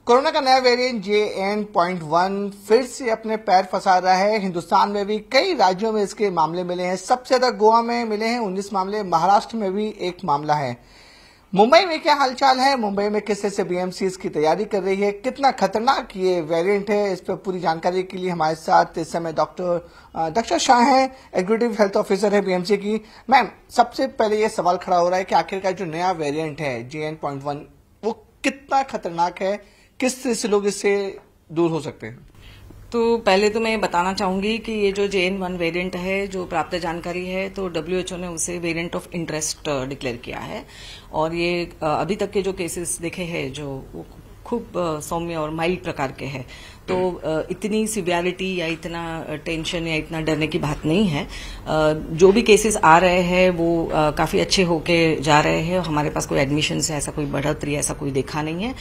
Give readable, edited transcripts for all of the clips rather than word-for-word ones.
Corona का नया variant JN.1 फिर से अपने पैर फंसा रहा है। हिंदुस्तान में भी कई राज्यों में इसके मामले मिले हैं। सबसे ज्यादा गोवा में मिले हैं 19 मामले, महाराष्ट्र में भी एक मामला है। मुंबई में क्या हालचाल है? मुंबई में किस तरह से BMC इसकी तैयारी कर रही है? कितना खतरनाक ये वेरिएंट है? इस पर पूरी जानकारी के लिए हमारे साथ इस समय डॉक्टर दक्षा शाह हैं, एग्जीक्यूटिव हेल्थ ऑफिसर है BMC की। मैम, सबसे पहले ये सवाल खड़ा हो रहा है कि आखिरकार जो नया वेरिएंट है JN.1 वो कितना खतरनाक है? किस तरह से लोग इससे दूर हो सकते हैं? तो पहले तो मैं बताना चाहूंगी कि ये जो JN.1 वेरिएंट है, जो प्राप्त जानकारी है, तो WHO ने उसे वेरिएंट ऑफ इंटरेस्ट डिक्लेयर किया है। और ये अभी तक के जो केसेस देखे हैं जो वो खूब सौम्य और माइल्ड प्रकार के हैं, तो इतनी सिवियरिटी या इतना टेंशन या इतना डरने की बात नहीं है। जो भी केसेस आ रहे हैं वो काफी अच्छे होके जा रहे हैं। हमारे पास कोई एडमिशन से ऐसा कोई बढ़ोतरी ऐसा कोई देखा नहीं है।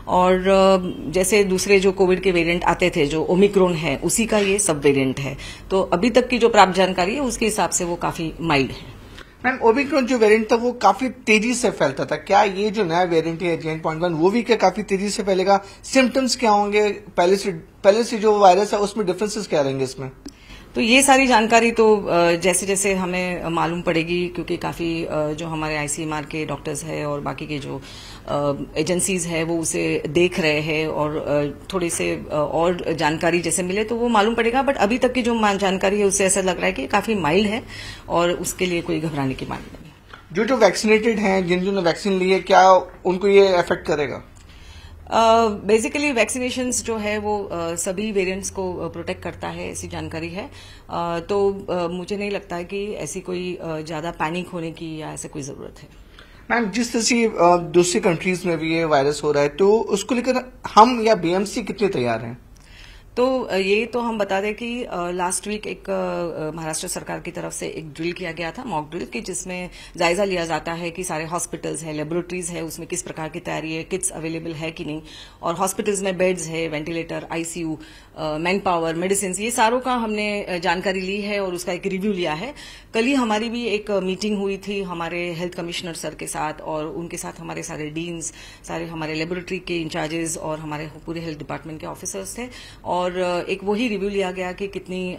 और जैसे दूसरे जो कोविड के वेरिएंट आते थे, जो ओमिक्रॉन है, उसी का ये सब वेरिएंट है। तो अभी तक की जो प्राप्त जानकारी है उसके हिसाब से वो काफी माइल्ड है। मैम, ओमिक्रॉन जो वेरिएंट था वो काफी तेजी से फैलता था। क्या ये जो नया वेरिएंट है JN.1 वो भी क्या काफी तेजी से फैलेगा? सिम्टम्स क्या होंगे? पहले से जो वायरस है उसमें डिफरेंसेस क्या रहेंगे इसमें? तो ये सारी जानकारी तो जैसे जैसे हमें मालूम पड़ेगी, क्योंकि काफी जो हमारे ICMR के डॉक्टर्स है और बाकी के जो एजेंसीज है वो उसे देख रहे हैं, और थोड़ी से और जानकारी जैसे मिले तो वो मालूम पड़ेगा। बट अभी तक की जो जानकारी है उससे ऐसा लग रहा है कि काफी माइल्ड है और उसके लिए कोई घबराने की बात नहीं। जो वैक्सीनेटेड हैं, जिन्होंने वैक्सीन ली है, क्या उनको ये अफेक्ट करेगा? बेसिकली वैक्सीनेशंस जो है वो सभी वेरिएंट्स को प्रोटेक्ट करता है, ऐसी जानकारी है। तो मुझे नहीं लगता है कि ऐसी कोई ज्यादा पैनिक होने की या ऐसे कोई जरूरत है। मैम, जिस तरह से दूसरी कंट्रीज में भी ये वायरस हो रहा है, तो उसको लेकर हम या BMC कितने तैयार हैं? तो ये तो हम बता दें कि लास्ट वीक एक महाराष्ट्र सरकार की तरफ से एक ड्रिल किया गया था, मॉक ड्रिल, कि जिसमें जायजा लिया जाता है कि सारे हॉस्पिटल्स है, लेबोरेटरीज है, उसमें किस प्रकार की तैयारी है, किट्स अवेलेबल है कि नहीं, और हॉस्पिटल्स में बेड्स है, ventilator, ICU, man power, medicine, ये सारों का हमने जानकारी ली है और उसका एक रिव्यू लिया है। कल ही हमारी भी एक मीटिंग हुई थी हमारे हेल्थ कमिश्नर सर के साथ, और उनके साथ हमारे सारे डीन्स, सारे हमारे लेबोरेटरी के इंचार्जेस और हमारे पूरे हेल्थ डिपार्टमेंट के ऑफिसर्स थे, और एक वही रिव्यू लिया गया कि कितनी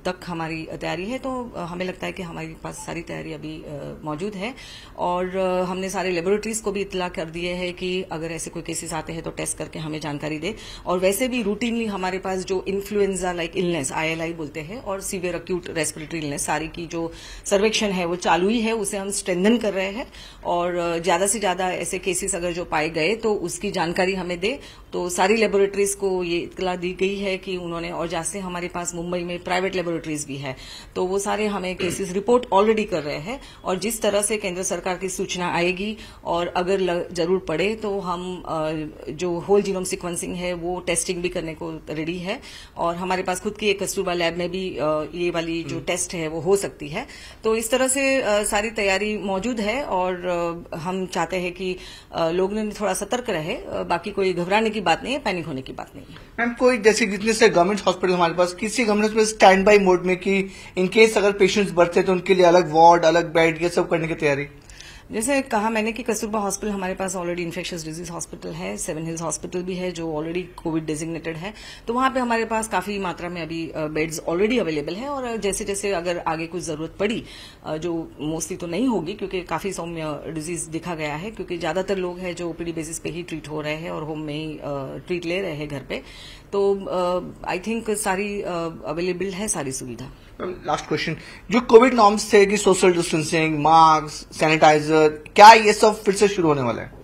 तक हमारी तैयारी है। तो हमें लगता है कि हमारे पास सारी तैयारी अभी मौजूद है, और हमने सारे लेबोरेटरीज को भी इत्तला कर दिए है कि अगर ऐसे कोई केसेस आते हैं तो टेस्ट करके हमें जानकारी दे। और वैसे भी रूटीनली हमारे पास जो इन्फ्लुएंजा लाइक इलनेस, ILI बोलते हैं, और सीवियर अक्यूट रेस्पिरेटरी इलनेस, सारी की जो सर्वेक्षण है वो चालू ही है, उसे हम स्ट्रेंथन कर रहे हैं। और ज्यादा से ज्यादा ऐसे केसेस अगर जो पाए गए तो उसकी जानकारी हमें दे। तो सारी लेबोरेटरीज को ये इत्तला दी गई है कि उन्होंने, और जैसे हमारे पास मुंबई में प्राइवेट लेबोरेटरीज भी है, तो वो सारे हमें केसेस रिपोर्ट ऑलरेडी कर रहे हैं। और जिस तरह से केंद्र सरकार की सूचना आएगी और अगर जरूर पड़े तो हम जो होल जीनोम सीक्वेंसिंग है वो टेस्टिंग भी करने को रेडी है। और हमारे पास खुद की एक कस्तूरबा लैब में भी ये वाली जो टेस्ट है वो हो सकती है। तो इस तरह से सारी तैयारी मौजूद है, और हम चाहते हैं कि लोग थोड़ा सतर्क रहे। बाकी कोई घबराने की बात नहीं है, पैनिक होने की बात नहीं है। मैम, कोई जैसे जितने से गवर्नमेंट हॉस्पिटल हमारे पास, किसी गवर्नमेंट में स्टैंड बाई मोड में कि इन केस अगर पेशेंट्स बढ़ते तो उनके लिए अलग वार्ड, अलग बेड, ये सब करने की तैयारी? जैसे कहा मैंने कि कस्तूरबा हॉस्पिटल हमारे पास ऑलरेडी इन्फेक्शियस डिजीज हॉस्पिटल है, 7 हिल्स हॉस्पिटल भी है जो ऑलरेडी कोविड डेजिग्नेटेड है। तो वहां पे हमारे पास काफी मात्रा में अभी बेड्स ऑलरेडी अवेलेबल है। और जैसे जैसे अगर आगे कुछ जरूरत पड़ी, जो मोस्टली तो नहीं होगी क्योंकि काफी सौम्य डिजीज दिखा गया है, क्योंकि ज्यादातर लोग हैं जो OPD बेसिस पे ही ट्रीट हो रहे हैं और होम में ही ट्रीट ले रहे हैं घर पे। तो आई थिंक सारी अवेलेबल है सारी सुविधा। लास्ट क्वेश्चन, जो कोविड नॉर्म्स थे कि सोशल डिस्टेंसिंग, मास्क, सैनिटाइजर, क्या ये सब फिर से शुरू होने वाला है?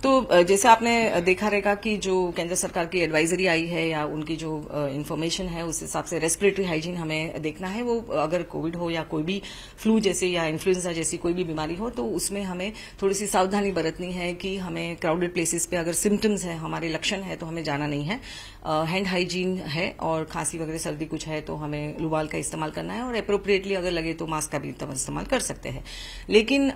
तो जैसे आपने देखा रहेगा कि जो केंद्र सरकार की एडवाइजरी आई है या उनकी जो इन्फॉर्मेशन है उस हिसाब से रेस्पिरेटरी हाइजीन हमें देखना है। वो अगर कोविड हो या कोई भी फ्लू जैसे या इन्फ्लुएंजा जैसी कोई भी बीमारी हो, तो उसमें हमें थोड़ी सी सावधानी बरतनी है कि हमें क्राउडेड प्लेसेस पे अगर सिम्टम्स है, हमारे लक्षण है, तो हमें जाना नहीं है। हैंड हाइजीन है, और खांसी वगैरह सर्दी कुछ है तो हमें लुबाल का इस्तेमाल करना है, और अप्रोप्रिएटली अगर लगे तो मास्क का भी इस्तेमाल कर सकते हैं। लेकिन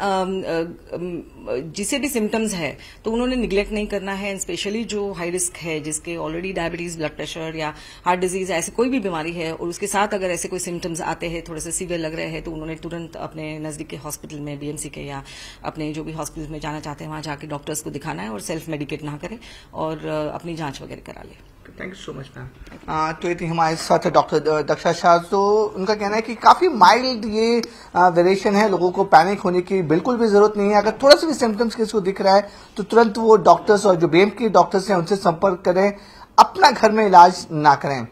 जिसे भी सिम्टम्स है तो उन्होंने निग्लेक्ट नहीं करना है। स्पेशली जो हाई रिस्क है, जिसके ऑलरेडी डायबिटीज, ब्लड प्रेशर या हार्ट डिजीज, ऐसी कोई भी बीमारी है और उसके साथ अगर ऐसे कोई सिम्टम्स आते हैं, थोड़े से सीवियर लग रहे हैं, तो उन्होंने तुरंत अपने नजदीक के हॉस्पिटल में, बीएमसी के या अपने जो भी हॉस्पिटल में जाना चाहते हैं वहां जाके डॉक्टर्स को दिखाना है और सेल्फ मेडिकेट ना करें और अपनी जांच वगैरह करा ले। Thank you so much ma'am. तो ये थी हमारे साथ डॉक्टर दक्षा शाह। तो उनका कहना है कि काफी माइल्ड ये वेरिएशन है, लोगों को पैनिक होने की बिल्कुल भी जरूरत नहीं है। अगर थोड़ा सा भी सिम्टम्स किसी को दिख रहा है तो तुरंत वो डॉक्टर्स और जो बीएम के डॉक्टर्स हैं उनसे संपर्क करें, अपना घर में इलाज ना करें।